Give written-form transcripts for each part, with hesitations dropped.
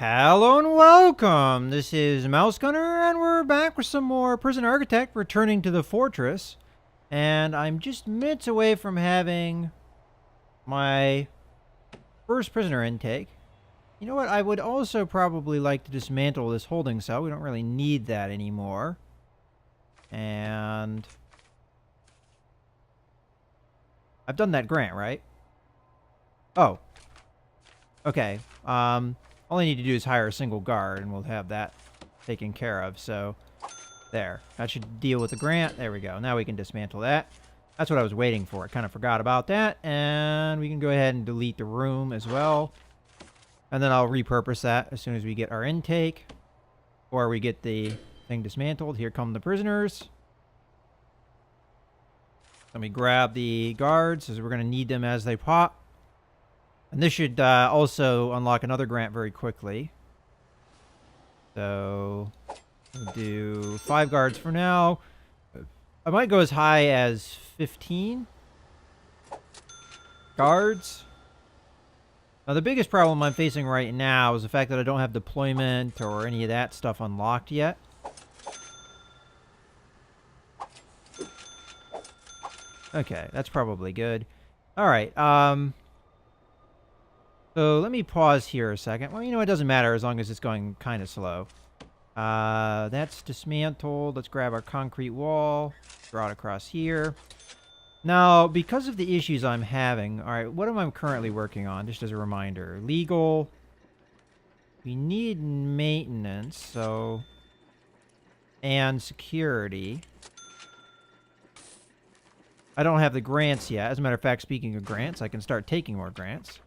Hello and welcome. This is Mouse Gunner, and we're back with some more Prison Architect, returning to the fortress. And I'm just minutes away from having my first prisoner intake. You know what? I would also probably like to dismantle this holding cell. We don't really need that anymore. And I've done that grant, right? Oh. Okay. All I need to do is hire a single guard, and we'll have that taken care of. So, there. That should deal with the grant. There we go. Now we can dismantle that. That's what I was waiting for. I kind of forgot about that. And we can go ahead and delete the room as well. And then I'll repurpose that as soon as we get our intake. Or we get the thing dismantled. Here come the prisoners. Let me grab the guards, as we're going to need them as they pop. And this should also unlock another grant very quickly. So, we'll do 5 guards for now. I might go as high as 15 guards. Now, the biggest problem I'm facing right now is the fact that I don't have deployment or any of that stuff unlocked yet. Okay, that's probably good. Alright, so let me pause here a second. Well, you know, it doesn't matter as long as it's going kind of slow. That's dismantled. Let's grab our concrete wall. Draw it across here. Now, because of the issues I'm having, alright, what am I currently working on? Just as a reminder. Legal. We need maintenance, so... and security. I don't have the grants yet. As a matter of fact, speaking of grants, I can start taking more grants.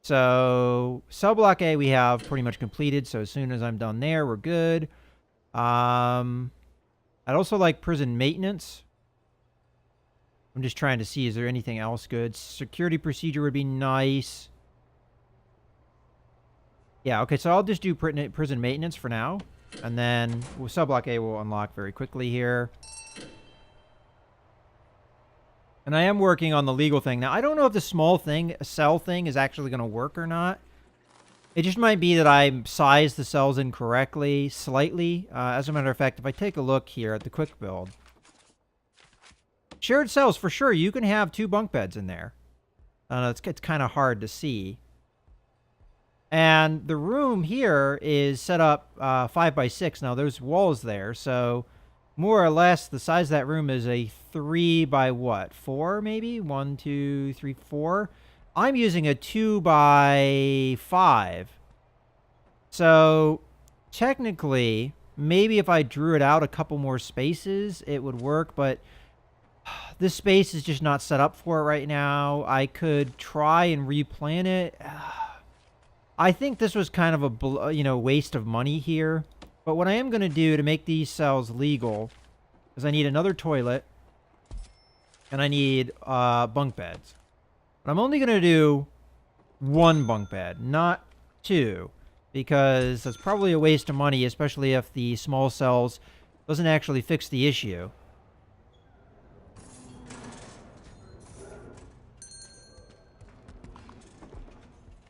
So, cell block A we have pretty much completed, so as soon as I'm done there, we're good. I'd also like prison maintenance. I'm just trying to see, is there anything else good? Security procedure would be nice. Yeah, okay, so I'll just do prison maintenance for now. And then cell block A will unlock very quickly here. And I am working on the legal thing. Now, I don't know if the small cell thing is actually going to work or not. It just might be that I sized the cells incorrectly, slightly. As a matter of fact, if I take a look here at the quick build. Shared cells, for sure. You can have 2 bunk beds in there. It's kind of hard to see. And the room here is set up 5 by 6. Now, there's walls there, so... more or less, the size of that room is a 3 by what? 4, maybe? 1, 2, 3, 4. I'm using a 2 by 5. So, technically, maybe if I drew it out a couple more spaces, it would work, but this space is just not set up for it right now. I could try and replan it. I think this was kind of a, waste of money here. But what I am going to do to make these cells legal is I need another toilet and I need bunk beds. But I'm only going to do 1 bunk bed, not 2, because that's probably a waste of money, especially if the small cells doesn't actually fix the issue.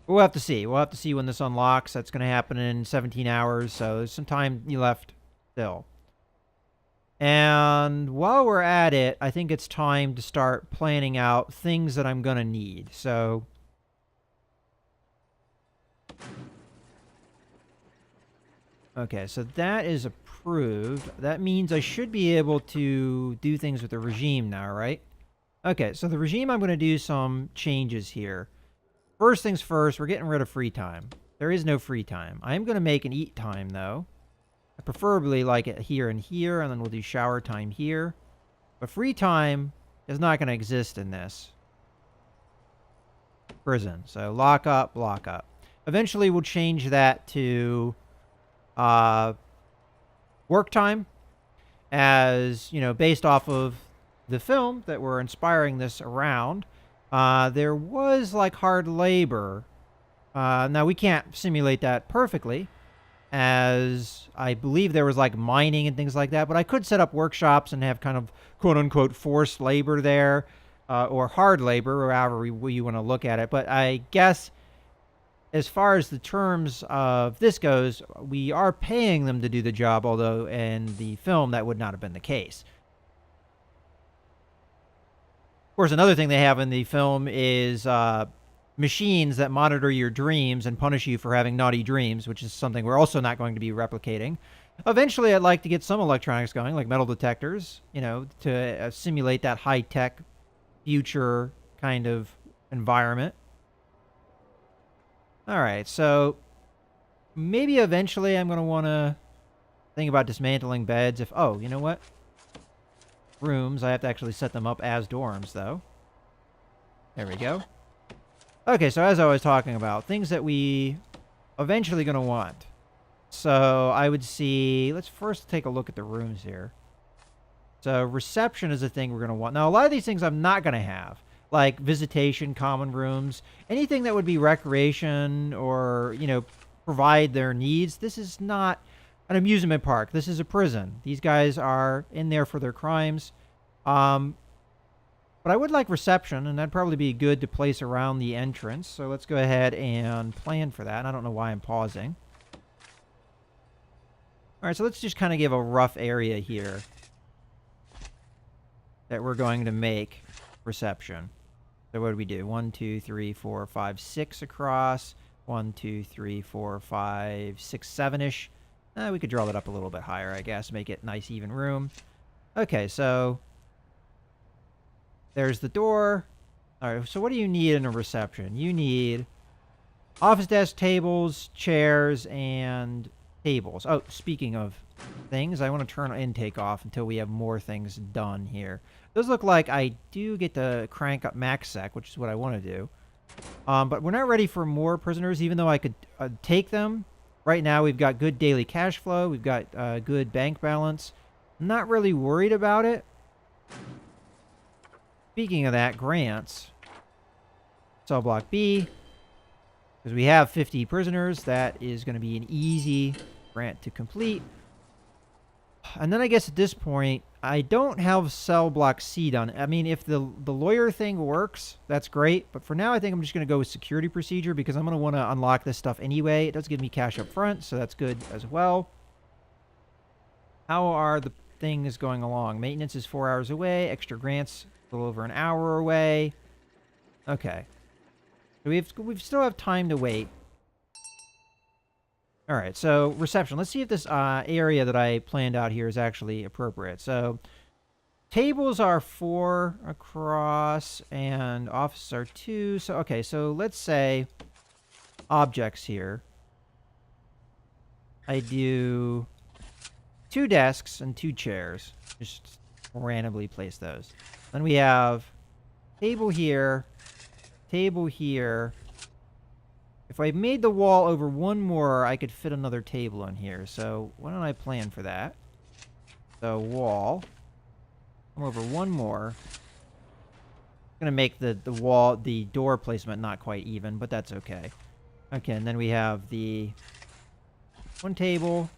We'll have to see. We'll have to see when this unlocks. That's going to happen in 17 hours, so there's some time left still. And while we're at it, I think it's time to start planning out things that I'm going to need. So, okay, so that is approved. That means I should be able to do things with the regime now, right? Okay, so the regime, I'm going to do some changes here. First things first, we're getting rid of free time. There is no free time. I am going to make an eat time, though. I preferably like it here and here, and then we'll do shower time here. But free time is not going to exist in this prison. So lock up, lock up. Eventually, we'll change that to work time, as, based off of the film that we're inspiring this around. There was, like, hard labor. Now, we can't simulate that perfectly, as I believe there was, like, mining and things like that. But I could set up workshops and have kind of, quote-unquote, forced labor there, or hard labor, or however you want to look at it. But I guess as far as the terms of this goes, we are paying them to do the job, although in the film that would not have been the case. Of course, another thing they have in the film is machines that monitor your dreams and punish you for having naughty dreams, which is something we're also not going to be replicating. Eventually, I'd like to get some electronics going, like metal detectors, to simulate that high-tech future kind of environment. All right, so maybe eventually I'm going to want to think about dismantling beds if... Oh, you know what? Rooms. I have to actually set them up as dorms, though. There we go. Okay, so as I was talking about, things that we eventually going to want. So I would see... Let's first take a look at the rooms here. So reception is a thing we're going to want. Now, a lot of these things I'm not going to have. Like visitation, common rooms, anything that would be recreation or, provide their needs. This is not an amusement park. This is a prison. These guys are in there for their crimes. But I would like reception, and that'd probably be good to place around the entrance. So let's go ahead and plan for that. And I don't know why I'm pausing. All right, so let's just kind of give a rough area here that we're going to make reception. So what do we do? 1, 2, 3, 4, 5, 6 across. 1, 2, 3, 4, 5, 6, 7-ish. We could draw that up a little bit higher, I guess. Make it nice, even room. Okay, so there's the door. All right, so what do you need in a reception? You need office desk, tables, chairs, and tables. Oh, speaking of things, I want to turn intake off until we have more things done here. Those look like I do get to crank up max sec, which is what I want to do. But we're not ready for more prisoners, even though I could take them. Right now, we've got good daily cash flow. We've got good bank balance. I'm not really worried about it. Speaking of that, grants. Cell block B. Because we have 50 prisoners, that is going to be an easy grant to complete. And then I guess at this point, I don't have cell block C done. I mean, if the lawyer thing works, that's great. But for now, I think I'm just going to go with security procedure because I'm going to want to unlock this stuff anyway. It does give me cash up front, so that's good as well. How are the things going along? Maintenance is 4 hours away. Extra grants a little over an hour away. Okay. So we still have time to wait. All right, so reception. Let's see if this area that I planned out here is actually appropriate. So tables are 4 across and offices are 2. So, okay, so let's say objects here. I do 2 desks and 2 chairs. Just randomly place those. Then we have table here, table here. If I made the wall over 1 more, I could fit another table in here. So why don't I plan for that? So wall. Come over 1 more. I'm gonna make the door placement not quite even, but that's okay. Okay, and then we have the 1 table,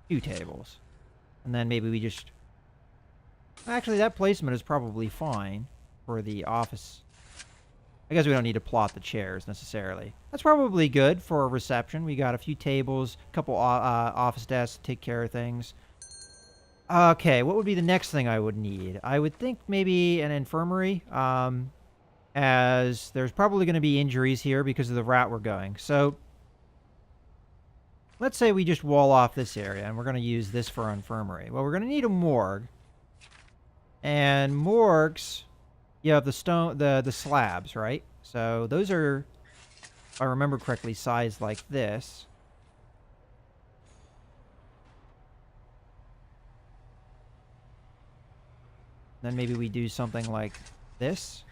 2 tables. And then maybe we just... Actually, that placement is probably fine for the office. I guess we don't need to plot the chairs necessarily. That's probably good for a reception. We got a few tables, a couple office desks to take care of things. Okay, what would be the next thing I would need? I would think maybe an infirmary, as there's probably going to be injuries here because of the route we're going. So let's say we just wall off this area, and we're going to use this for infirmary. Well, we're going to need a morgue. And morgues... You have the slabs, right? So those are, if I remember correctly, sized like this. Then maybe we do something like this.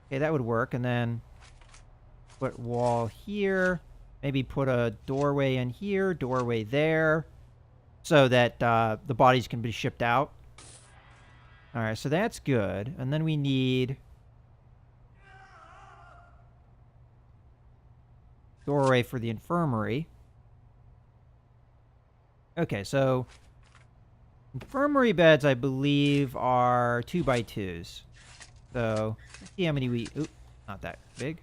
Okay, that would work. And then put wall here. Maybe put a doorway in here, doorway there, so that the bodies can be shipped out. All right, so that's good. And then we need doorway for the infirmary. Okay, so infirmary beds, I believe, are 2x2s. So let's see how many we... Oop, not that big.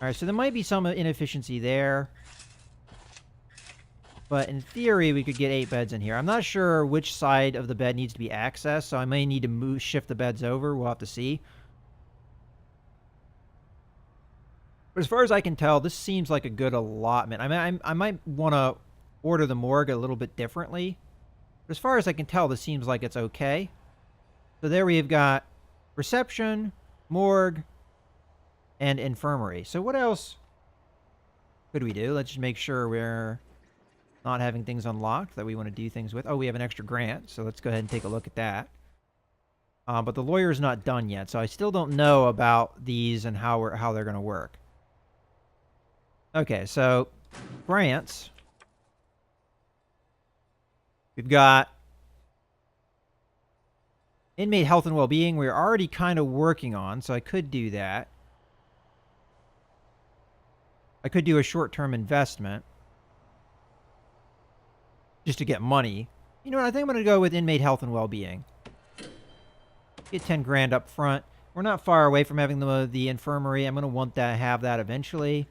All right, so there might be some inefficiency there. But in theory, we could get 8 beds in here. I'm not sure which side of the bed needs to be accessed, so I may need to shift the beds over. We'll have to see. But as far as I can tell, this seems like a good allotment. I mean, I might want to order the morgue a little bit differently. But as far as I can tell, this seems like it's okay. So there we've got reception, morgue, and infirmary. So what else could we do? Let's just make sure we're not having things unlocked that we want to do things with. Oh, we have an extra grant, so let's go ahead and take a look at that. But the lawyer's not done yet, so I still don't know about these and how they're going to work. Okay, so grants. We've got inmate health and well-being. We're already kind of working on, so I could do that. I could do a short-term investment just to get money. You know what? I think I'm going to go with inmate health and well-being. Get 10 grand up front. We're not far away from having the infirmary. I'm going to want to have that eventually.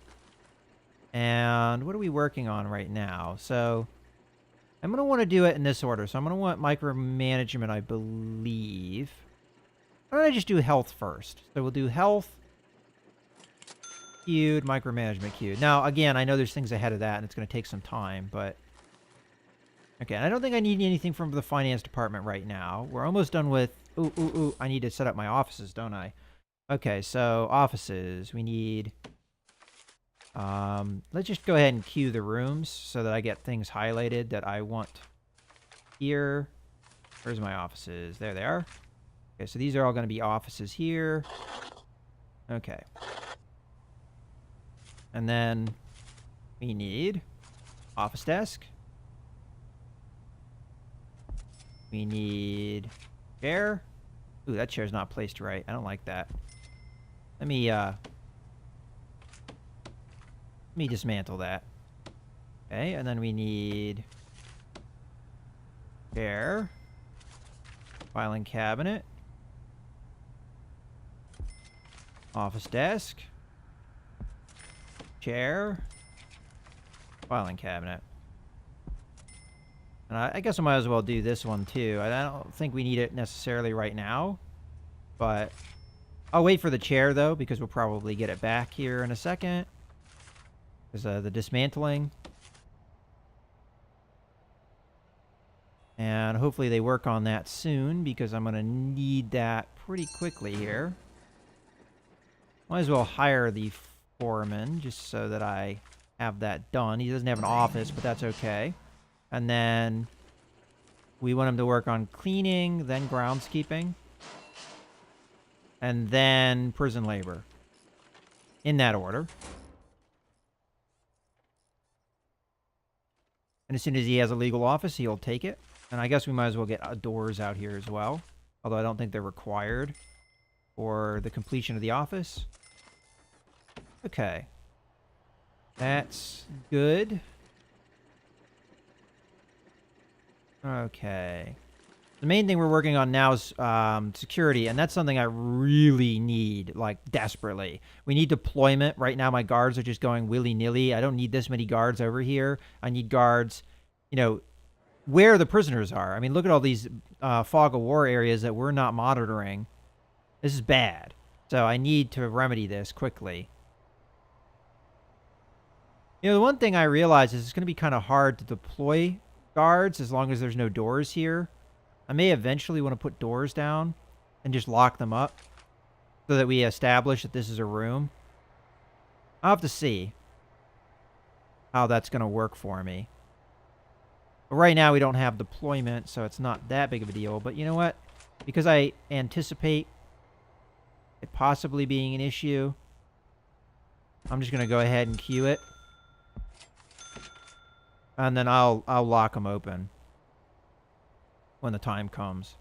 And what are we working on right now? So I'm going to want to do it in this order. So I'm going to want micromanagement, I believe. Why don't I just do health first? So we'll do health, queued, micromanagement queued. Now, again, I know there's things ahead of that, and it's going to take some time, but... Okay, and I don't think I need anything from the finance department right now. We're almost done with... Ooh, I need to set up my offices, don't I? Okay, so offices. We need... let's just go ahead and queue the rooms so that I get things highlighted that I want here. Where's my offices? There they are. Okay, so these are all going to be offices here. Okay. And then we need office desk. We need chair. Ooh, that chair's not placed right. I don't like that. Let me dismantle that. Okay, and then we need chair, filing cabinet, office desk, chair, filing cabinet. And I guess I might as well do this one too. I don't think we need it necessarily right now, but I'll wait for the chair though, because we'll probably get it back here in a second. There's the dismantling. And hopefully they work on that soon, because I'm going to need that pretty quickly here. Might as well hire the foreman, just so that I have that done. He doesn't have an office, but that's okay. And then we want him to work on cleaning, then groundskeeping, and then prison labor. In that order. And as soon as he has a legal office, he'll take it. And I guess we might as well get doors out here as well. Although I don't think they're required for the completion of the office. Okay. That's good. Okay. The main thing we're working on now is security, and that's something I really need, like, desperately. We need deployment. Right now, my guards are just going willy-nilly. I don't need this many guards over here. I need guards, you know, where the prisoners are. I mean, look at all these fog of war areas that we're not monitoring. This is bad. So I need to remedy this quickly. You know, the one thing I realize is it's going to be kind of hard to deploy guards as long as there's no doors here. I may eventually want to put doors down and just lock them up so that we establish that this is a room. I'll have to see how that's going to work for me. But right now we don't have deployment, so it's not that big of a deal. But you know what? Because I anticipate it possibly being an issue, I'm just going to go ahead and queue it. And then I'll lock them open when the time comes.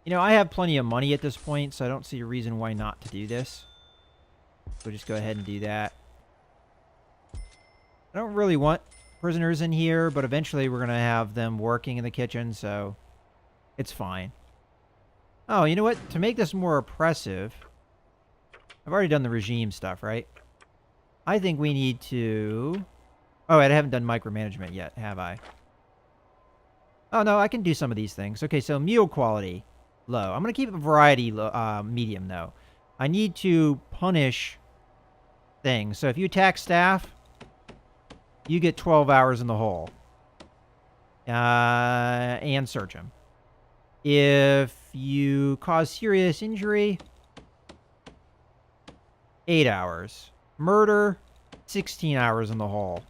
You know, I have plenty of money at this point, so I don't see a reason why not to do this. So just go ahead and do that. I don't really want prisoners in here, but eventually we're going to have them working in the kitchen, so it's fine. Oh, you know what? To make this more oppressive, I've already done the regime stuff, right? I think we need to... Oh, I haven't done micromanagement yet, have I? Oh, no, I can do some of these things. Okay, so meal quality, low. I'm going to keep a variety medium, though. I need to punish things. So if you attack staff, you get 12 hours in the hole. And search them. If you cause serious injury, 8 hours. Murder, 16 hours in the hole.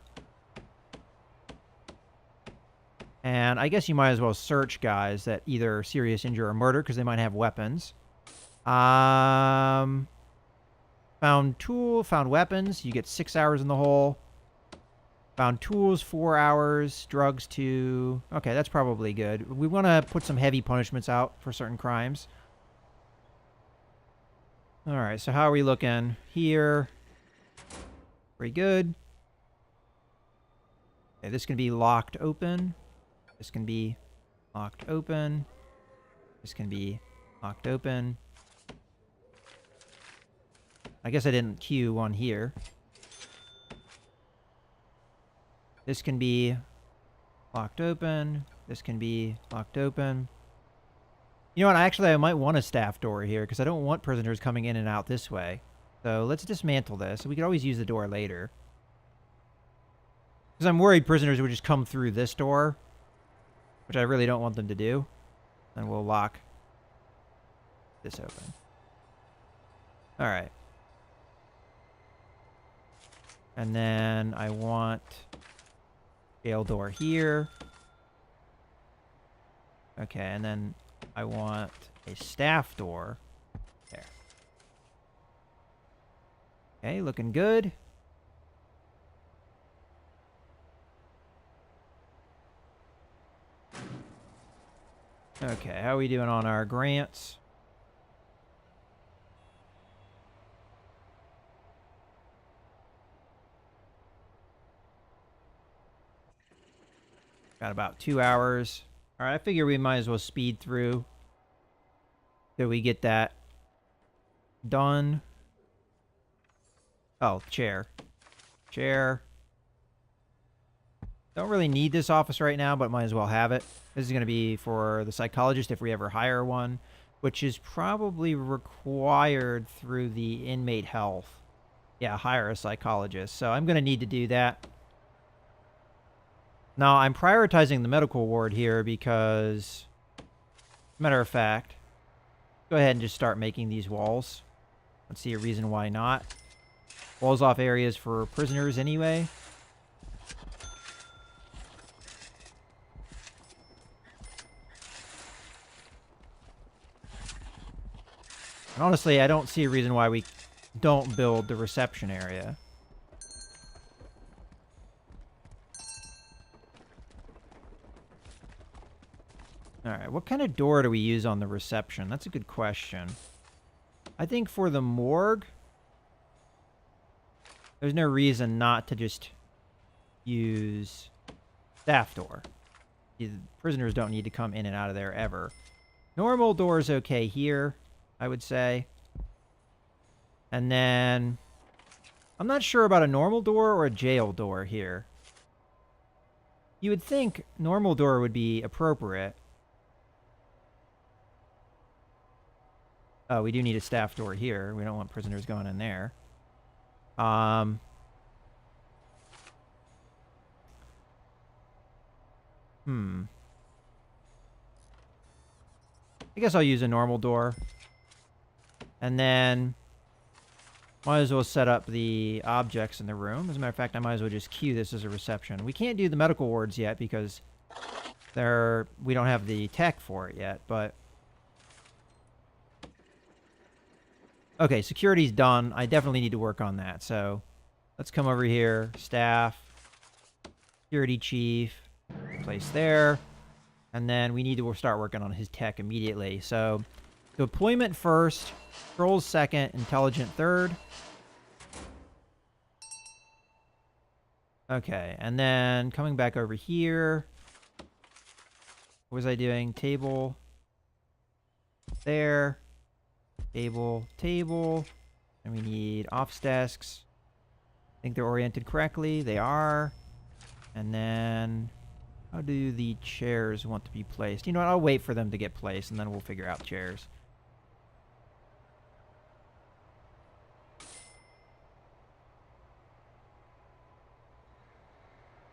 And I guess you might as well search guys that either serious injury or murder because they might have weapons. Found tool, found weapons. You get 6 hours in the hole. Found tools, 4 hours. Drugs, 2. Okay, that's probably good. We want to put some heavy punishments out for certain crimes. All right, so how are we looking here? Pretty good. Okay, this can be locked open. This can be locked open. This can be locked open. I guess I didn't queue one here. This can be locked open. This can be locked open. You know what? Actually, I might want a staff door here because I don't want prisoners coming in and out this way. So let's dismantle this. We could always use the door later. Because I'm worried prisoners would just come through this door, which I really don't want them to do. And we'll lock this open. All right. And then I want jail door here. Okay, and then I want a staff door there. Okay, looking good. Okay, how are we doing on our grants? Got about 2 hours. All right, I figure we might as well speed through till we get that done. Oh, chair. Chair. Don't really need this office right now, but might as well have it. This is going to be for the psychologist if we ever hire one, which is probably required through the inmate health. Yeah, hire a psychologist. So I'm going to need to do that. Now, I'm prioritizing the medical ward here because, matter of fact, go ahead and just start making these walls. Let's see a reason why not. Walls off areas for prisoners anyway. And honestly, I don't see a reason why we don't build the reception area. Alright, what kind of door do we use on the reception? That's a good question. I think for the morgue, there's no reason not to just use staff door. The prisoners don't need to come in and out of there ever. Normal door is okay here, I would say. And then, I'm not sure about a normal door or a jail door here. You would think normal door would be appropriate. Oh, we do need a staff door here. We don't want prisoners going in there. I guess I'll use a normal door. And then, might as well set up the objects in the room. As a matter of fact, I might as well just queue this as a reception. We can't do the medical wards yet because we don't have the tech for it yet, but... Okay, security's done. I definitely need to work on that. So let's come over here. Staff. Security chief. Place there. And then we need to start working on his tech immediately. So deployment first. Controls second. Intelligent third. Okay, and then coming back over here. What was I doing? Table. There. Table, And we need office desks. I think they're oriented correctly. They are. And then, how do the chairs want to be placed? You know what? I'll wait for them to get placed, and then we'll figure out chairs.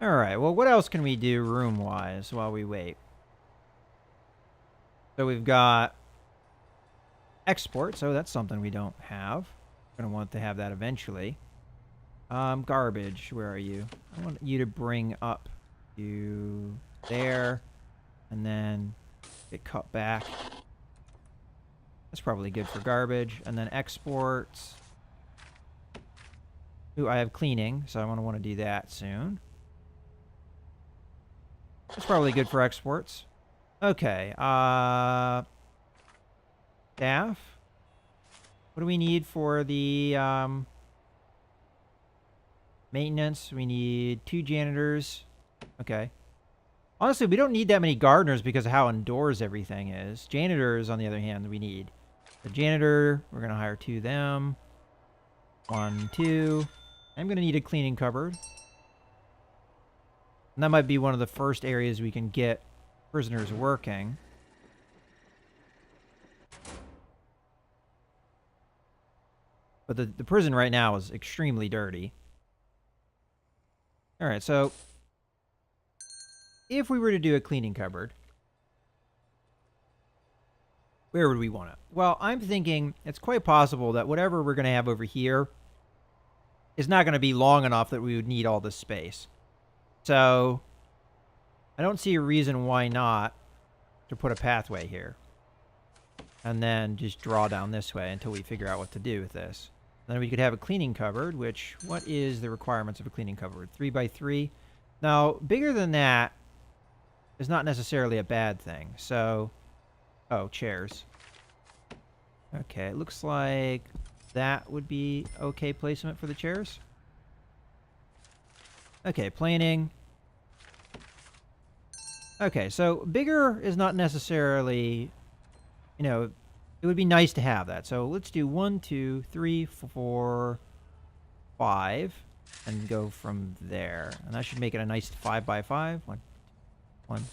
Alright, well, what else can we do room-wise while we wait? So we've got export, so that's something we don't have. We're going to want to have that eventually. Garbage, where are you? I want you to bring up to there, and then get cut back. That's probably good for garbage. And then exports. Ooh, I have cleaning, so I want to do that soon. That's probably good for exports. Okay, staff. What do we need for the, maintenance? We need 2 janitors. Okay. Honestly, we don't need that many gardeners because of how indoors everything is. Janitors, on the other hand, we need. The janitor, we're going to hire 2 of them. 1, 2. I'm going to need a cleaning cupboard. And that might be one of the first areas we can get prisoners working. But the prison right now is extremely dirty. Alright, so if we were to do a cleaning cupboard, where would we want it? Well, I'm thinking it's quite possible that whatever we're going to have over here is not going to be long enough that we would need all this space. So I don't see a reason why not to put a pathway here. And then just draw down this way until we figure out what to do with this. Then we could have a cleaning cupboard, which, what is the requirements of a cleaning cupboard? 3 by 3. Now, bigger than that is not necessarily a bad thing. So, oh, chairs. Okay, it looks like that would be okay placement for the chairs. Okay, planing. Okay, so bigger is not necessarily, you know, it would be nice to have that. So let's do 1, 2, 3, 4, 5, and go from there. And that should make it a nice 5 by 5. 1,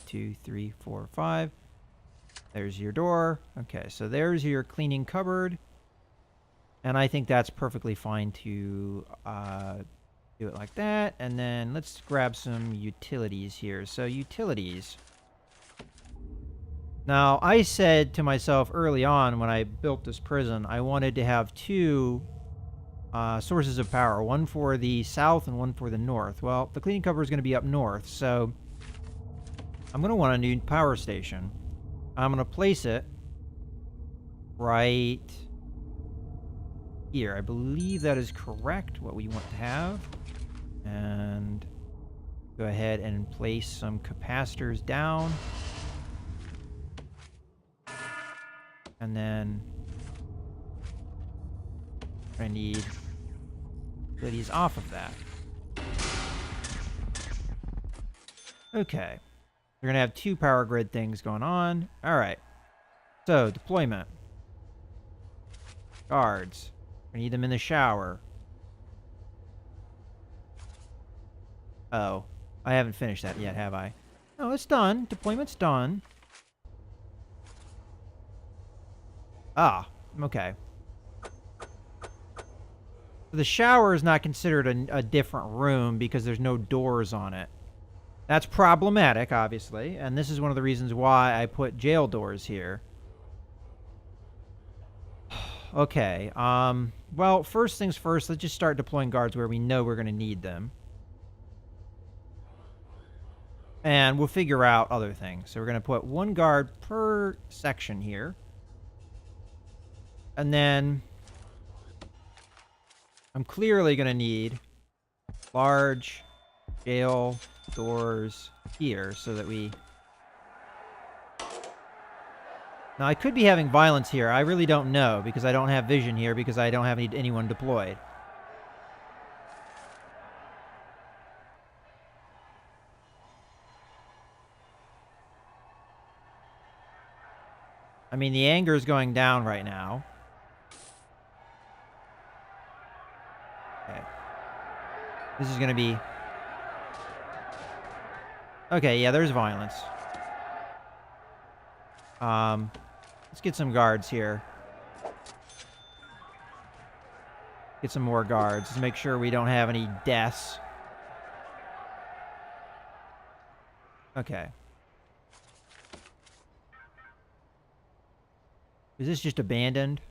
2, 3, 4, 5. There's your door. Okay, so there's your cleaning cupboard. And I think that's perfectly fine to do it like that. And then let's grab some utilities here. So utilities. Now, I said to myself early on when I built this prison, I wanted to have 2 sources of power. One for the south and one for the north. Well, the cleaning cupboard is going to be up north, so I'm going to want a new power station. I'm going to place it right here. I believe that is correct, what we want to have. And go ahead and place some capacitors down. And then I need goodies off of that. Okay. We're going to have 2 power grid things going on. Alright. So, deployment. Guards. We need them in the shower. Oh. I haven't finished that yet, have I? No, it's done. Deployment's done. Ah, okay. The shower is not considered a different room because there's no doors on it. That's problematic, obviously, and this is one of the reasons why I put jail doors here. Okay, well, first things first, let's just start deploying guards where we know we're going to need them. And we'll figure out other things. So we're going to put 1 guard per section here. And then I'm clearly going to need large jail doors here so that we... Now, I could be having violence here. I really don't know because I don't have vision here because I don't have anyone deployed. I mean, the anger is going down right now. This is gonna be... Okay, yeah, there's violence. Let's get some guards here. Get some more guards. Let's make sure we don't have any deaths. Okay. Is this just abandoned?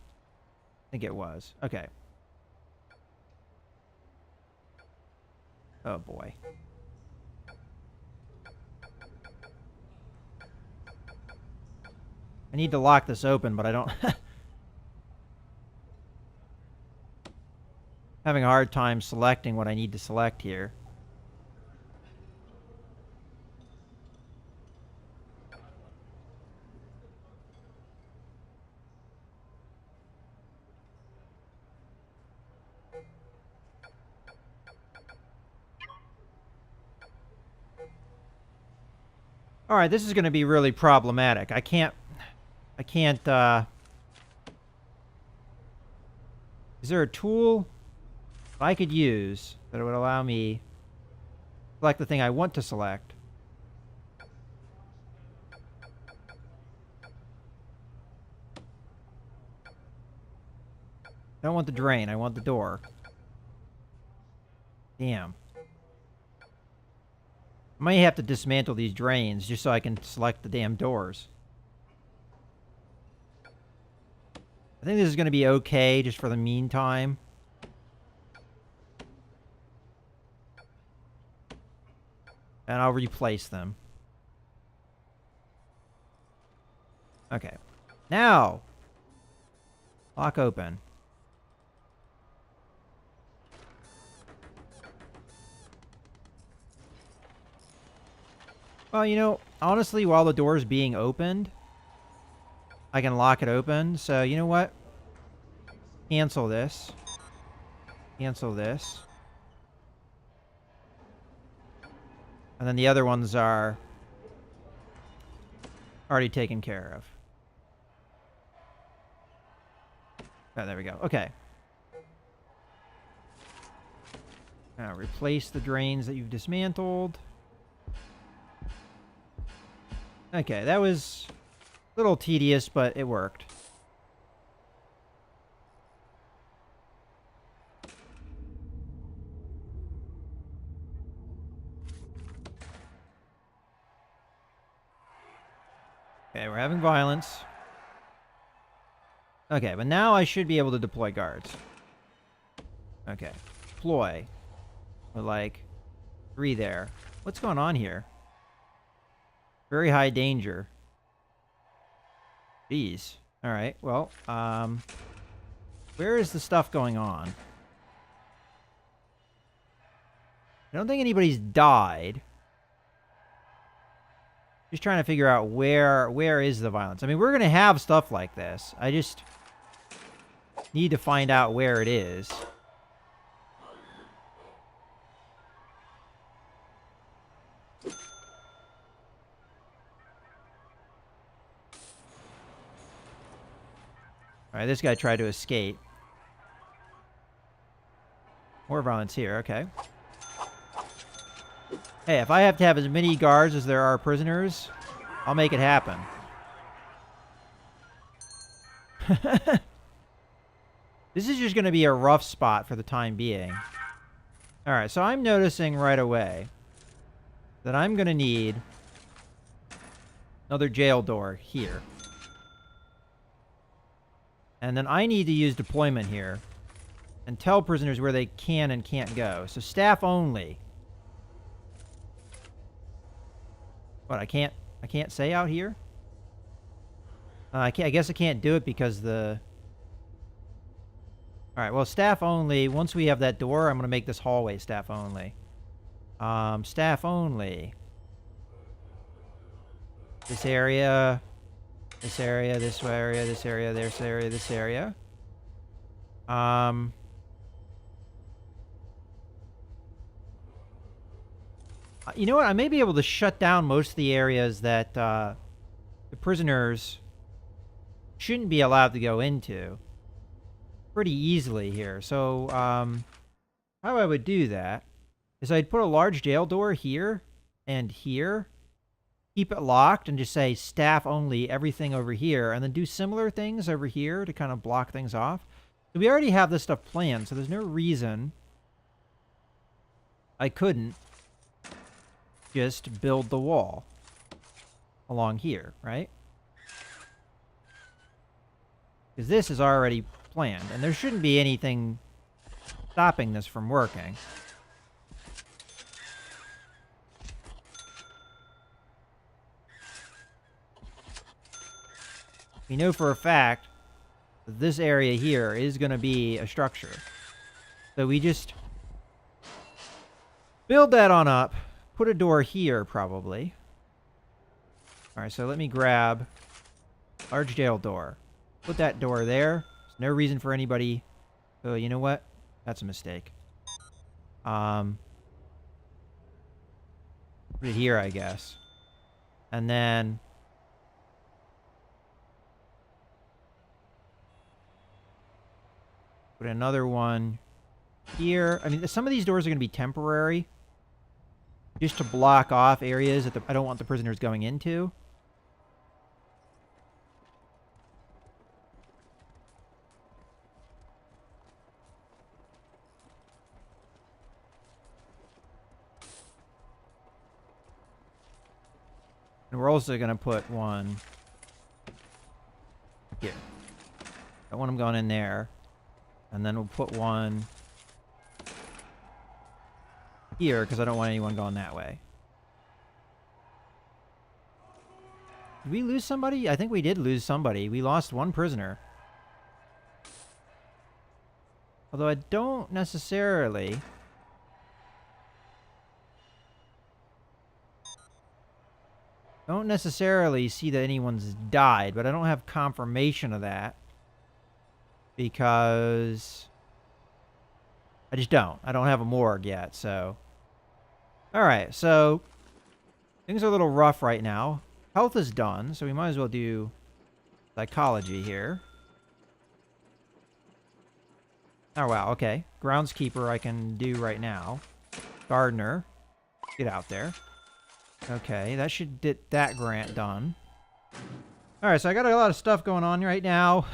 I think it was. Okay. Oh, boy. I need to lock this open, but I don't... Having a hard time selecting what I need to select here. Alright, this is going to be really problematic. I can't, is there a tool I could use that would allow me to select the thing I want to select? I don't want the drain, I want the door. Damn. I might have to dismantle these drains just so I can select the damn doors. I think this is going to be okay just for the meantime. And I'll replace them. Okay. Now! Lock open. Well, you know, honestly, while the door's being opened, I can lock it open. So, you know what? Cancel this. Cancel this. And then the other ones are already taken care of. Oh, there we go. Okay. Now replace the drains that you've dismantled. Okay, that was a little tedious, but it worked. Okay, we're having violence. Okay, but now I should be able to deploy guards. Okay, deploy. We're like 3 there. What's going on here? Very high danger. Jeez. Alright, well, where is the stuff going on? I don't think anybody's died. Just trying to figure out where is the violence. I mean, we're going to have stuff like this. I just need to find out where it is. Alright, this guy tried to escape. More violence here, okay. Hey, if I have to have as many guards as there are prisoners, I'll make it happen. This is just going to be a rough spot for the time being. Alright, so I'm noticing right away that I'm going to need another jail door here. And then I need to use deployment here and tell prisoners where they can and can't go. So staff only. What, I can't say out here? I guess I can't do it because the... Alright, well, staff only. Once we have that door, I'm going to make this hallway staff only. Staff only. This area... This area, this area, this area, this area, this area. You know what? I may be able to shut down most of the areas that the prisoners shouldn't be allowed to go into pretty easily here. So, how I would do that is I'd put a large jail door here and here, keep it locked, and just say staff only, everything over here, and then do similar things over here to kind of block things off. So we already have this stuff planned, so there's no reason I couldn't just build the wall along here, right? Because this is already planned, and there shouldn't be anything stopping this from working. We know for a fact that this area here is going to be a structure. So we just build that on up, put a door here probably. All right, so let me grab large jail door. Put that door there. There's no reason for anybody. Oh, you know what? That's a mistake. Put it here, I guess. And then put another one here. I mean, some of these doors are going to be temporary, just to block off areas that I don't want the prisoners going into. And we're also going to put one here. I want them going in there. And then we'll put one here, because I don't want anyone going that way. Did we lose somebody? I think we did lose somebody. We lost one prisoner. Although I don't necessarily see that anyone's died, but I don't have confirmation of that. Because I just don't. I don't have a morgue yet, so. Alright, so things are a little rough right now. Health is done, so we might as well do psychology here. Oh, wow, okay. Groundskeeper I can do right now. Gardener. Get out there. Okay, that should get that grant done. Alright, so I got a lot of stuff going on right now.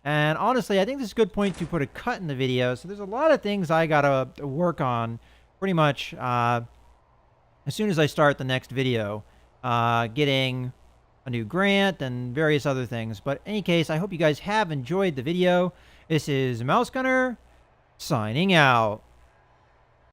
And honestly, I think this is a good point to put a cut in the video. So there's a lot of things I gotta work on pretty much as soon as I start the next video. Getting a new grant and various other things. But in any case, I hope you guys have enjoyed the video. This is Mouse Gunner, signing out.